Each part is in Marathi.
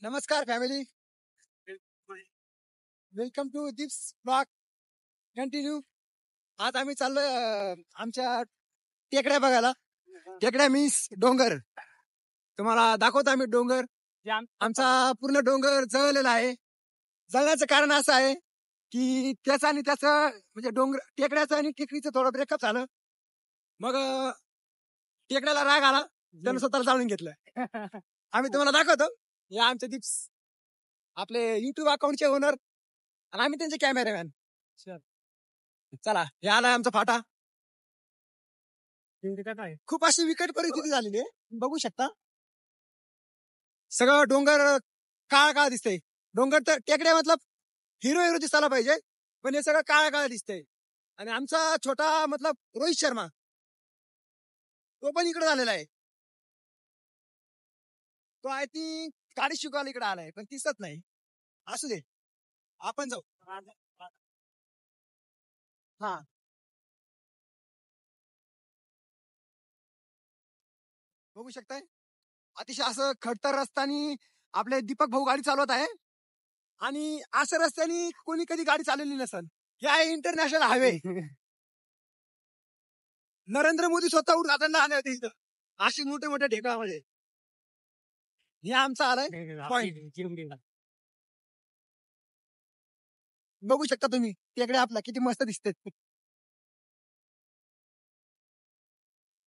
नमस्कार family, welcome to Dips blog continue. आज आम्ही चाललोय आमच्या टेकड्या बघायला. टेकड्या मीन्स डोंगर. तुम्हाला दाखवतो आम्ही डोंगर. आमचा पूर्ण डोंगर जळलेला आहे. जळण्याचं कारण असं आहे की त्याचं आणि त्याचं म्हणजे डोंगर टेकड्याचं आणि टेकडीचं थोडं ब्रेकअप झालं. मग टेकड्याला राग आला, त्यानं स्वतःला जाळून घेतलं. आम्ही तुम्हाला दाखवतो. या आमचे दिप्स आपले युट्यूब अकाउंटचे ओनर आणि आम्ही त्यांचे कॅमेरामॅन. चला, हे आलाय आमचा फाटा. खूप अशी विकट परिस्थिती झालेली आहे, बघू शकता. सगळं डोंगर काळा काळा दिसतंय. डोंगर तर टेकड्या मतलब हिरो हिरो दिसायला पाहिजे, पण हे सगळं काळा काळा दिसतंय. आणि आमचा छोटा मतलब रोहित शर्मा तो पण इकडे झालेला आहे. तो आय थिंक गाडी शिकवायला इकडे आलाय, पण दिसत नाही. असू दे, आपण जाऊ. हा, बघू शकताय अतिशय असं खडतर रस्त्यानी आपले दीपक भाऊ गाडी चालवत आहे. आणि अशा रस्त्याने कोणी कधी गाडी चालवली नसेल. हे आहे इंटरनॅशनल हायवे. नरेंद्र मोदी स्वतः उद्घाटनला आले होते इथं अशी मोठे मोठ्या ढेकळामध्ये. हे आमचा आलाय पॉइंट. बघू शकता तुम्ही टेकड्या आपला किती मस्त दिसते.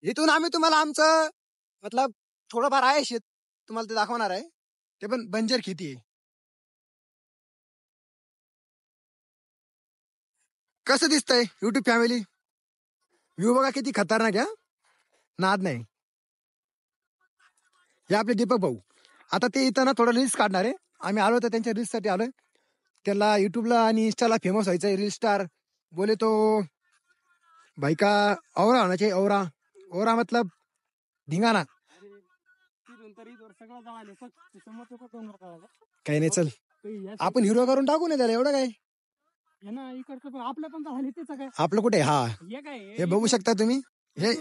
इथून आम्ही तुम्हाला आमचं मतलब थोडंफार आहे शेत तुम्हाला ते दाखवणार आहे. ते पण बंजर खेती आहे. कसं दिसतंय युट्यूब फॅमिली? व्ह्यू बघा किती खतरनाक आहे. नाद नाही. हे आपले दीपक भाऊ आता ते इथं ना थोडं रील्स काढणार आहे. आम्ही आलो तर त्यांच्या रील्स साठी आलोय. त्याला युट्यूबला आणि इंस्टाला फेमस व्हायचंय. रील स्टार बोले तो भाई का औरा होना चाहिए. औरा औरा मतलब धिंगाणा. काही नाही, चल आपण हिरो करून टाकू ना त्याला. एवढं काय आपलं कुठे. हा, हे बघू शकता तुम्ही. हे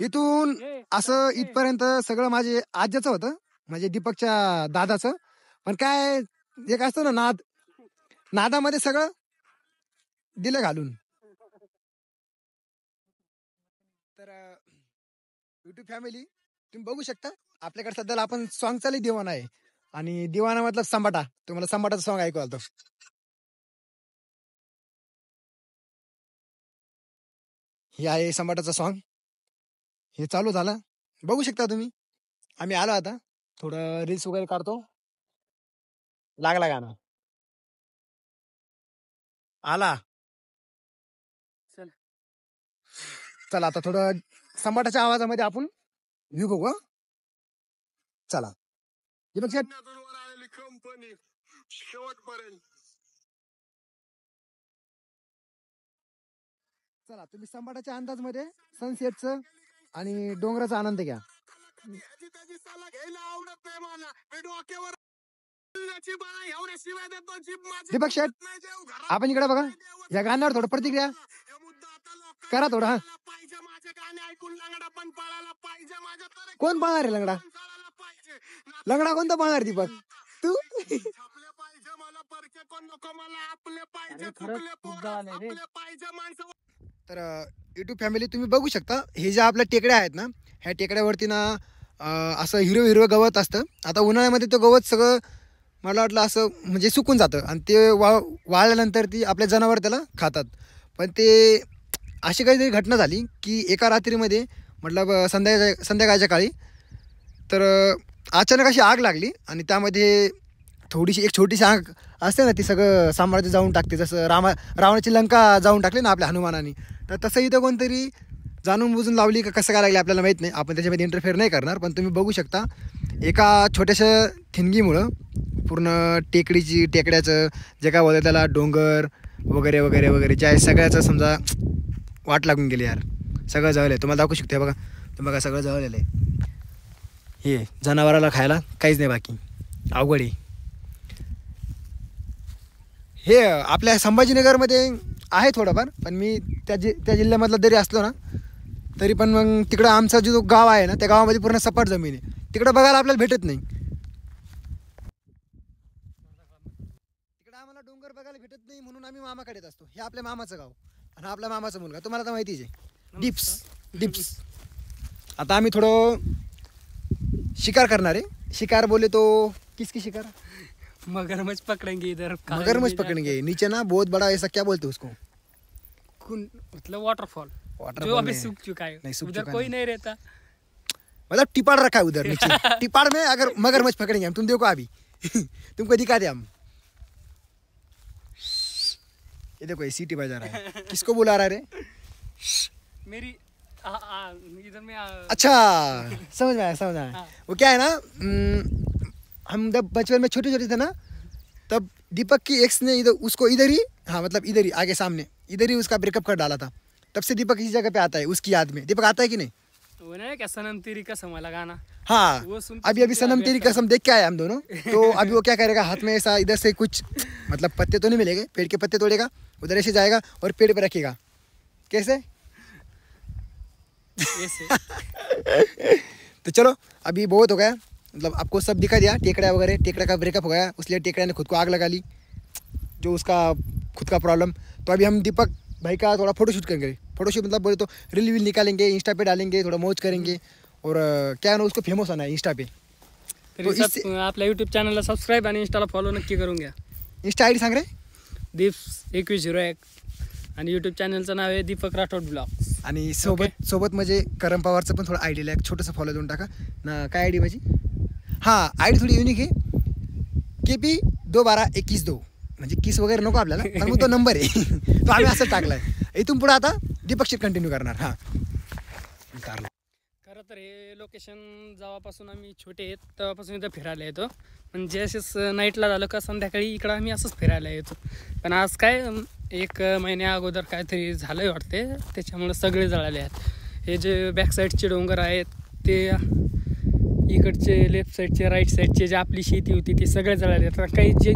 इथून असं इथपर्यंत सगळं माझे आज्याचं होतं, म्हणजे दीपकच्या दादाचं. पण काय एक असतं ना नाद, नादामध्ये सगळं दिलं घालून. तर युट्यूब फॅमिली तुम्ही बघू शकता आपल्याकडे सध्याला आपण सॉंग चालू दिवाना आहे. आणि दिवाना मतलब संबाटा. तुम्हाला संबाटाचं सॉंग ऐकू आलतो. हे आहे संबाटाचं सॉंग. हे चालू झालं, बघू शकता तुम्ही. आम्ही आलो आता थोडं रील्स वगैरे काढतो. लागला गाणं आला. चला आता थोडं संबाटाच्या आवाजामध्ये आपण व्ह्यू बघू. चला दीपक शेट. चला तुम्ही संबाटाच्या अंदाजमध्ये सनसेटचं आणि डोंगराचा आनंद घ्या. दीपक शेट आपण इकडे बघा. या गाण्यावर थोडं प्रतिक्रिया करा थोडं. हा, कोण पाहणार आहे लंगडा? लंगडा कोणता पाहणार दीपक तू? तर युट्यूब फॅमिली तुम्ही बघू शकता हे ज्या आपल्या टेकड्या आहेत ना, ह्या टेकड्यावरती ना असं हिरवं हिरवं गवत असतं. आता उन्हाळ्यामध्ये ते गवत सगळं मला वाटलं असं म्हणजे सुकून जातं आणि ते वाळल्यानंतर ती आपले जनावर त्याला खातात. पण ते अशी काहीतरी घटना झाली की एका रात्रीमध्ये मतलब संध्याकाळच्या काळी तर अचानक अशी आग लागली आणि त्यामध्ये थोडीशी एक छोटीशी आग असते ना, ती सगळं साम्राज्य जाऊन टाकते. जसं रावणाची लंका जाऊन टाकली ना आपल्या हनुमानाने, तर तसं इथं कोणतरी जाणून बुजून लावली का कसं काय लागली आपल्याला माहीत नाही. आपण त्याच्यामध्ये इंटरफेअर नाही करणार. पण तुम्ही बघू शकता एका छोट्याशा ठिणगीमुळं पूर्ण टेकड्याचं जे काय बोलतं त्याला डोंगर वगैरे वगैरे वगैरे ज्या सगळ्याचं समजा वाट लागून गेली यार. सगळं जळलं आहे. तुम्हाला दाखवू शकते बघा. तुम्ही बघा सगळं जळलेलं आहे. हे जनावराला खायला काहीच नाही बाकी. अवघड आहे. हे आपल्या संभाजीनगरमध्ये आहे थोडंफार, पण मी त्या जिल्ह्यामधला जरी असलो ना तरी पण मग तिकडं आमचा जो गाव आहे ना त्या गावामध्ये पूर्ण सपाट जमीन आहे. तिकडं बघायला आपल्याला भेटत नाही. डोंगर बघायला भेटत नाही म्हणून आम्ही मामाकडे येत असतो. हे आपल्या मामाचं गाव आणि हा आपला मामाचा मुलगा, तुम्हाला तर माहितीच आहे. डिप्स. आता आम्ही थोडं शिकार करणार आहे. शिकार बोले तो किसकी शिकार? मगरमच्छ पकड़ेंगे इधर. मगरमच्छ पकड़ेंगे. नीचे ना बहुत बड़ा ऐसा क्या बोलते उसको? मतलब वाटरफॉल जो अभी सूख चुका है. नहीं, सूख उधर चुका कोई नहीं. नहीं रहता. मतलब टिपाड़ रखा है उधर नीचे. टिपाड़ में अगर मगरमच्छ पकड़ेंगे हम, तुम देखो अभी. तुमको दिखा दे हम. ये देखो ये सीटी बजा रहा है. किसको बुला रहा है रे? मेरी इधर में अच्छा समझ में आया. वो क्या है ना, हम जब बचपन में छोटे छोटे थे ना, तब दीपक की एक्स ने इधर उसको इधर ही, हाँ मतलब इधर ही आगे सामने इधर ही उसका ब्रेकअप कर डाला था. तब से दीपक इसी जगह पे आता है उसकी याद में. दीपक आता है कि नहीं? वो ना क्या सनम तेरी कसम वाला गाना. हाँ वो सुन अभी सनम तेरी कसम देख के आए हम दोनों. तो अभी वो क्या करेगा, हाथ में ऐसा इधर से कुछ मतलब पत्ते तो नहीं मिलेंगे, पेड़ के पत्ते तोड़ेगा, उधर ऐसे जाएगा और पेड़ पे रखेगा. कैसे? तो चलो अभी बहुत हो गया, मतलब आपको सब दिखा दिया. टेकड़ा वगैरह, टेकड़ा का ब्रेकअप हो गया, इसलिए टेकड़ा ने खुद को आग लगा ली, जो उसका खुद का प्रॉब्लम. तो अभी हम दीपक भाई का थोड़ा फोटोशूट करेंगे. फोटोशूट मतलब बोले तो रील वील निकालेंगे, इंस्टा पे डालेंगे, थोड़ा मौज करेंगे. और क्या है ना, उसको फेमस होना है इंस्टा पे. तो आपल्या यूट्यूब चॅनलला सबस्क्राईब आणि इंस्टाला फॉलो नक्की करून घ्या. इंस्टा आय डी सांग रे. Dips2101 आणि यूट्यूब चॅनलचं नाव आहे दीपक राठोड ब्लॉग्स. आणि सोबत म्हणजे करम पवारचं पण थोडं आय डीला एक छोटंसं फॉलो देऊन टाका ना. काय आय डी माझी? हां आय डी थोडी युनिक आहे. KP 21221 म्हणजे किस वगैरे नको आपल्याला, पण मग तो नंबर आहे. तो आम्ही असंच टाकलाय. इथून पुढे आता दीपकशी कंटिन्यू करणार. हां खरं तर हे लोकेशन जेव्हापासून आम्ही छोटे आहेत तेव्हापासून इथं फिरायला येतो. म्हणजे असेच नाईटला झालं का संध्याकाळी इकडं आम्ही असंच फिरायला येतो. पण आज काय 1 महिन्या अगोदर काहीतरी झालं आहे वाटते, त्याच्यामुळे सगळे जळाले आहेत. हे जे बॅक साईडचे डोंगर आहेत ते इकडचे लेफ्ट साईडचे राईट साईडचे जे आपली शेती होती ते सगळे जळाले आहेत. काही जे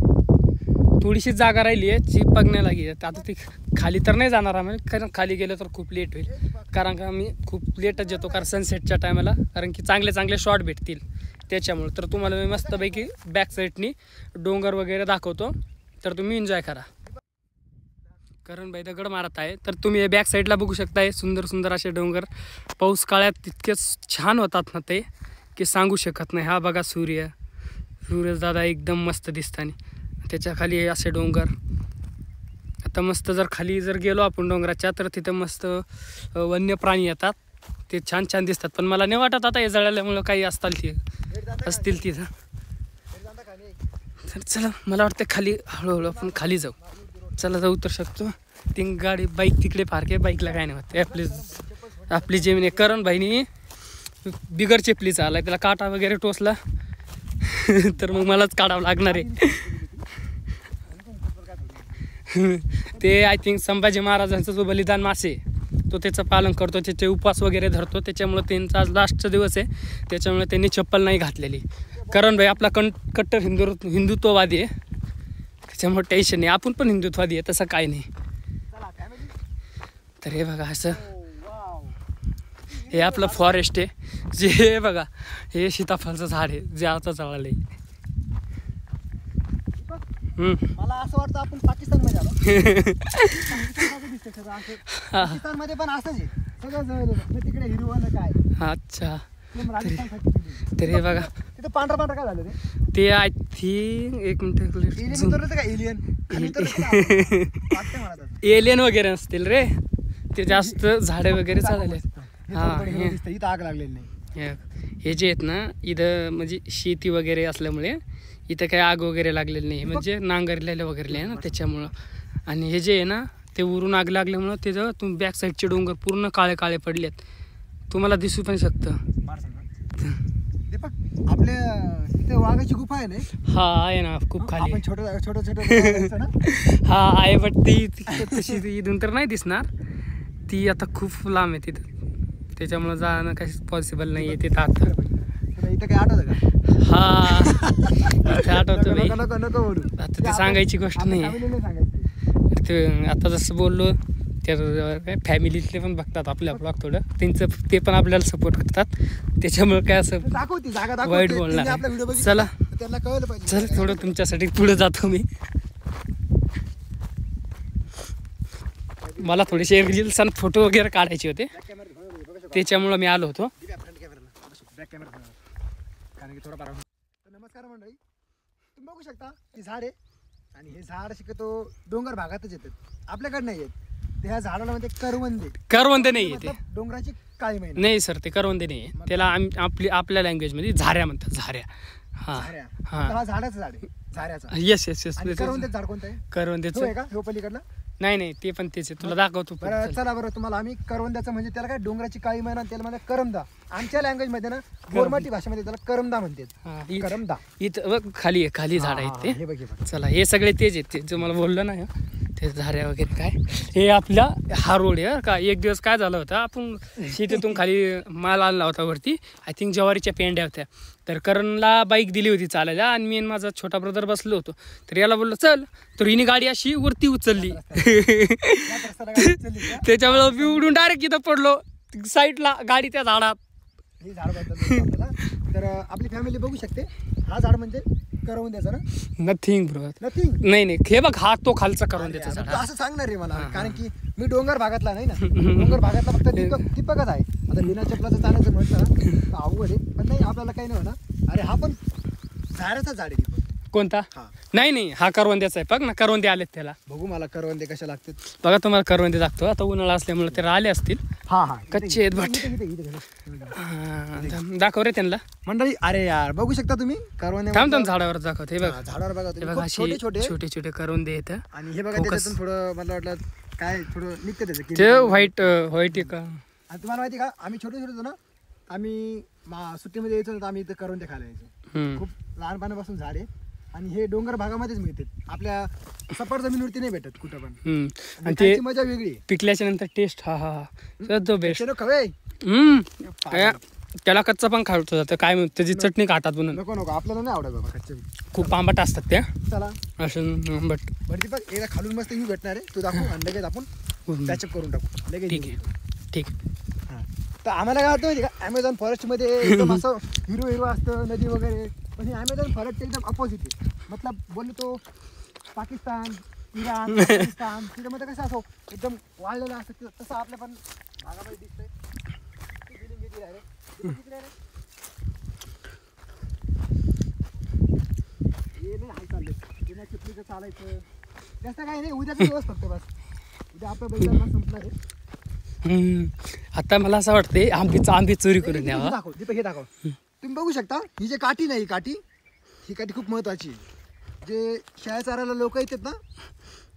थोडीशी जागा राहिली आहे जी बघण्याला गेली. आता ती खाली तर नाही जाणार आम्ही, कारण खाली गेलं तर खूप लेट होईल. कारण का आम्ही खूप लेटच येतो कारण सनसेटच्या टायमाला, कारण की चांगले चांगले शॉट भेटतील त्याच्यामुळे. तर तुम्हाला मी मस्तपैकी बॅक साईडनी डोंगर वगैरे दाखवतो, तर तुम्ही एन्जॉय करा. करण भाई दगड मारत आहे, तर तुम्ही बॅक साईडला बघू शकताय सुंदर सुंदर असे डोंगर. पाऊस काळात तितकेच छान होतात ना ते की सांगू शकत नाही. हा बघा सूर्यदादा एकदम मस्त दिसतानी, त्याच्या खाली असे डोंगर. आता मस्त जर खाली जर गेलो आपण डोंगराच्या तर तिथं मस्त वन्य प्राणी येतात, ते छान छान दिसतात. पण मला नाही वाटत आता हे जळाल्यामुळं काही असतील तिथं. तर चला मला वाटतं खाली हळूहळू आपण खाली जाऊ. चला जाऊ तर शकतो. ती गाडी बाईक तिकडे पार्क आहे, बाईकला काय नाही होत. आपली जेमिनी करण भाईनी बिगर चेपलीचा आला, त्याला काटा वगैरे टोचला तर मग मलाच काढावं लागणार आहे. ते आय थिंक संभाजी महाराजांचं जो बलिदान मासे तो त्याचं पालन करतो, त्याचे उपवास वगैरे धरतो, त्याच्यामुळं त्यांचा आज लास्टचा दिवस आहे, त्याच्यामुळे त्यांनी चप्पल नाही घातलेली. करण भाई आपला कट्टर हिंदुत्ववादी आहे, त्याच्यामुळे टेन्शन नाही. आपण पण हिंदुत्ववादी आहे, तसं काय नाही. तर हे बघा असं हे आपलं फॉरेस्ट आहे, जे बघा हे सीताफळचं झाड आहे जे आता जळालं आहे. मला असं वाटतं आपण पाकिस्तानमध्ये आलो. पाकिस्तानमध्ये पण असंच आहे, सगळं जळलेलं. तिकडे हिरवं काय. अच्छा तर हे बघा तिथं पांढरा काय झालं ते आय थिंक 1 मिनिट एलियन वगैरे नसतील रे, ते जास्त झाडे वगैरे चालले. हां इथं आग लागलेली नाही. हे जे आहेत ना इथं म्हणजे शेती वगैरे असल्यामुळे इथं काही आग वगैरे लागलेली नाही, म्हणजे नांगरलेलं वगैरे आहे ना त्याच्यामुळं. आणि हे जे आहे ना ते वरून आग लागल्यामुळं त्याचं तुम्ही बॅक साईडचे डोंगर पूर्ण काळे काळे पडलेत, तुम्हाला दिसू पण शकतं. आपल्या तिथे वाघाची गुफा आहे ना. हा आहे ना, खूप खाली छोटं छोटं हा आहे, बट ती तशी इथून तर नाही दिसणार, ती आता खूप लांब आहे तिथं, त्याच्यामुळं जाणं काही पॉसिबल नाही आहे तिथं आता. इथं काय आठवतं का? हा इथे आठवतं भाई, आता ते सांगायची गोष्ट नाही आहे. ते आता जसं बोललो तर काय फॅमिलीतले पण बघतात आपल्या ब्लॉग, थोडं त्यांचं ते पण आपल्याला सपोर्ट करतात, त्याच्यामुळे काय असं वाईट बोलणार. चला चल थोडं तुमच्यासाठी पुढे जातो मी. मला थोडेसे रील्स आणि फोटो वगैरे काढायचे होते, त्याच्यामुळं मी आलो होतो. कारण की थोडा पारा. नमस्कार मंडळी, तुम्ही बघू शकता हे झाड आहे आणि हे झाड शक्यतो डोंगर भागातच येतात, आपल्याकडे नाही येत. ह्या झाडाला म्हणते करवंदे. करवंदे नाही आहे ते, मतलब डोंगराची काळी मैना. नाही सर ते करवंदे नाही आहे, त्याला आपल्या लँग्वेजमध्ये झाऱ्या म्हणतात, झाऱ्या. हां झाऱ्या. हां. हा झाडाचं झाड आहे, झाऱ्याचा. Yes yes yes. आणि करवंदेचं झाड कोणतं आहे? करवंदेचं तो आहे का? हो पलीकडला. नाही नाही ते पण तेच आहे, तुला दाखवतो. बरं चला बरं, तुम्हाला आम्ही करवंद्याचं म्हणजे त्याला काय डोंगराची काळी मैना, त्याला म्हणजे करमदा. आमच्या लँग्वेज मध्ये ना गोरमाटी भाषेमध्ये त्याला करमदा म्हणतात. हां, करमदा. इथं बघ खाली आहे, खाली झाड आहेत ते. हे बघ हे बघ. चला हे सगळे तेच आहेत, ते जो मला बोललं ना ते झाऱ्या वगैरे काय. हे आपला हा रोड आहे का. एक दिवस काय झालं होतं, आपण शेतीतून खाली माल आणला होता वरती, आय थिंक ज्वारीच्या पेंड्या होत्या. तर करणला बाईक दिली होती चालायला आणि मी आणि माझा छोटा ब्रदर बसलो होतो. तर याला बोललो चल, तर हिने गाडी अशी वरती उचलली. त्याच्यामुळे मी उडून डायरेक्ट इथं पडलो साईडला, गाडी त्या झाडात. हे झाड बद्दल आपल्याला तर आपली फॅमिली बघू शकते. हा झाड म्हणजे करवंद्याचा ना. Nothing bro. नथिंग. नाही नाही हे बघ, हा तो खालचा करवंद्याचा झाड. तू असं सांगणार रे मला, कारण की मी डोंगर भागातला नाही ना. डोंगर भागातला फक्त दीपकच आहे. आता बिना चपलाचं चालायचं म्हटलं तर अवघड आहे, पण नाही आपल्याला काही नाही होणार. अरे हा पण झाडाचा झाड आहे दीपक. कोणता? हा. नाही नाही हा करवंद्याचा आहे. बघ ना करवंदे आलेत त्याला. बघू मला करवंदे कशा लागतात. बघा तुम्हाला करवंदे दाखतो. आता उन्हाळा असल्यामुळे ते आले असतील. हा हा कच्चे आहेत बट. दाखव रे त्यांना मंडळी. अरे यार बघू शकता तुम्ही करवंदे. थांब थांब झाडावर दाखवते. हे बघ झाडावर बघा हे तुम्ही, बघा खूप असे छोटे छोटे. छोटे छोटे करवंदे आहेत. आणि हे बघा Focus. त्याच्यातून थोडं मला वाटलं काय थोडं निघतं त्याचं. ते व्हाईट व्हाईट आहे का. आणि तुम्हाला माहिती का, आम्ही छोटे छोटे होतो ना, आम्ही सुट्टीमध्ये यायचो ना, आम्ही इथं करवंदे खायला यायचो. खूप लहानपणापासून झाड आहे आणि हे डोंगर भागामध्येच मिळते, आपल्या सपाट जमिनीवरती नाही भेटत कुठं पण. आणि ते त्याची मजा वेगळी आहे. पिकल्याच्या नंतर टेस्ट हा हा तो बेस्ट. चलो खवे. त्याला कच्चा पण खावतो जातं, काय म्हणतो त्याची चटणी खातात म्हणून. नको नको, आपल्याला नाही आवडत बाबा कच्चे. खूप आंबट असतात त्या. चला असं आंबट. बरं दीपक, एकदा खालून मस्त ही भेटणार आहे, तू दाखवू आणि लगेच आपण पॅचअप करून टाकू लगेच. ठीक आहे ठीक आहे. हां, तर आम्हाला काय होतं माहिती का, ॲमेझॉन फॉरेस्टमध्ये एकदम असं हिरो हिरो असतं, नदी वगैरे. पण हे ॲमेझॉन फॉरेस्ट एकदम अपोजिट आहे. मतलब बोललो तो पाकिस्तान, इराण, अफगाणिस्तान, तिच्यामध्ये कसं असो एकदम वाढलेलं असतं, तसं आपल्या पण भागामध्ये दिसतंय. हे नाही हाय चाललं, बिना चिपलीचं चालायचं जास्त काही नाही. उद्याचा दिवस फक्त बस, उद्या आपलं बैलांना संपणार आहे. आता मला असं वाटतंय आंबी चोरी करून द्यावा. दाखव दीपक, हे दाखव. तुम्ही बघू शकता ही जे काठी नाही, ही काठी खूप महत्वाची आहे. जे शेळ्या चारायला लोक येतात ना,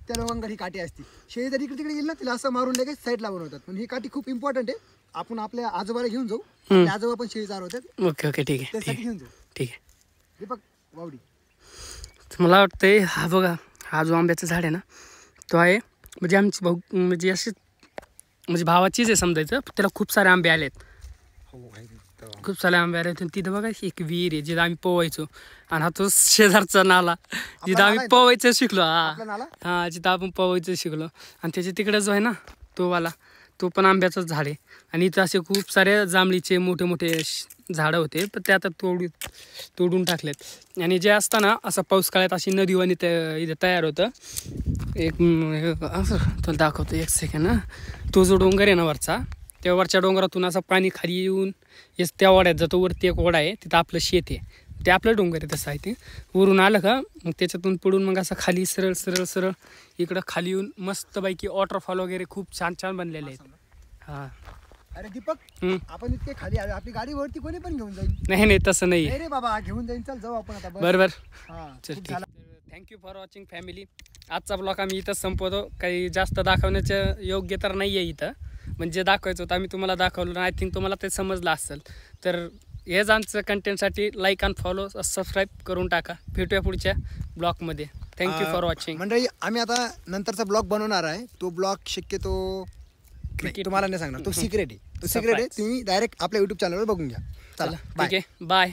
त्या लोकांकडे ही काठी असते. शेळी जर इकडे तिकडे गेली ना, तिला असं मारून लगेच साईडला बनवतात. पण ही काठी खूप इम्पॉर्टंट आहे. आपण आपल्या आजोबाला घेऊन जाऊ, आपल्या आजोबा पण शेळी चारवतात, ओके ओके ठीक आहे त्यासाठी घेऊन जाऊ. ठीक आहे. दीपक वावडी. मला वाटतंय हा बघा, हा जो आंब्याचं झाड आहे ना, तो आहे म्हणजे आमची भाऊ म्हणजे असे म्हणजे भावाचीच आहे समजायचं. त्याला खूप सारे आंबे आलेत, खूप सारे आंबे आले. तिथं बघा एक विहीर आहे जिथं आम्ही पोवायचो. आणि हा तो शेजारचा नाला जिथं आम्ही पोवायचं शिकलो. हा जिथं आपण पोवायचं शिकलो. आणि त्याच्या तिकडे जो आहे ना तो वाला, तो पण आंब्याचंच झाड आहे. आणि इथं असे खूप सारे जांभळीचे मोठे मोठे झाडं होते, पण ते आता तोडून टाकलेत. आणि जे असताना असं पाऊस काळात अशी नदीवाणी इथं तयार होतं. एक असं तो दाखवतो एक सेकंड. तो जो डोंगर आहे ना वरचा, त्या वरच्या डोंगरातून असं पाणी खाली येऊन येस त्या ओढ्यात जातो. वरती एक ओढा आहे, तिथं आपलं शेत आहे, ते आपलं डोंगर आहे तसं आहे ते. वरून आलं का मग त्याच्यातून पडून मग असं खाली सरळ सरळ सरळ इकडं खाली येऊन मस्तपैकी वॉटरफॉल वगैरे खूप छान छान बनलेले आहेत. हां. अरे दीपक, आपण इतके खाली आलो, आपली गाडी वरती कोणी पण घेऊन जाईल. नाही नाही तसं नाही. रे बाबा, घेऊन जाईल. चल जाऊ आपण आता. बरोबर. हां, थँक्यू फॉर वॉचिंग फॅमिली. आजचा ब्लॉग आम्ही इथंच संपवतो. काही जास्त दाखवण्याचं योग्य तर नाही आहे इथं, म्हणजे दाखवायचं होतं आम्ही तुम्हाला दाखवलं. आय थिंक तुम्हाला ते समजलं असेल. तर हेच आमचं कंटेंटसाठी लाईक आणि फॉलो सबस्क्राईब करून टाका. भेटूया पुढच्या ब्लॉगमध्ये. Thank you for watching. मंडळी, आम्ही आता नंतरचा ब्लॉग बनवणार आहे. तो ब्लॉग शक्यतो तुम्हाला नाही सांगणार, तो सिक्रेट आहे. तो सिक्रेट आहे, तुम्ही डायरेक्ट आपल्या युट्यूब चॅनलवर बघून घ्या. चला ठीक आहे, बाय.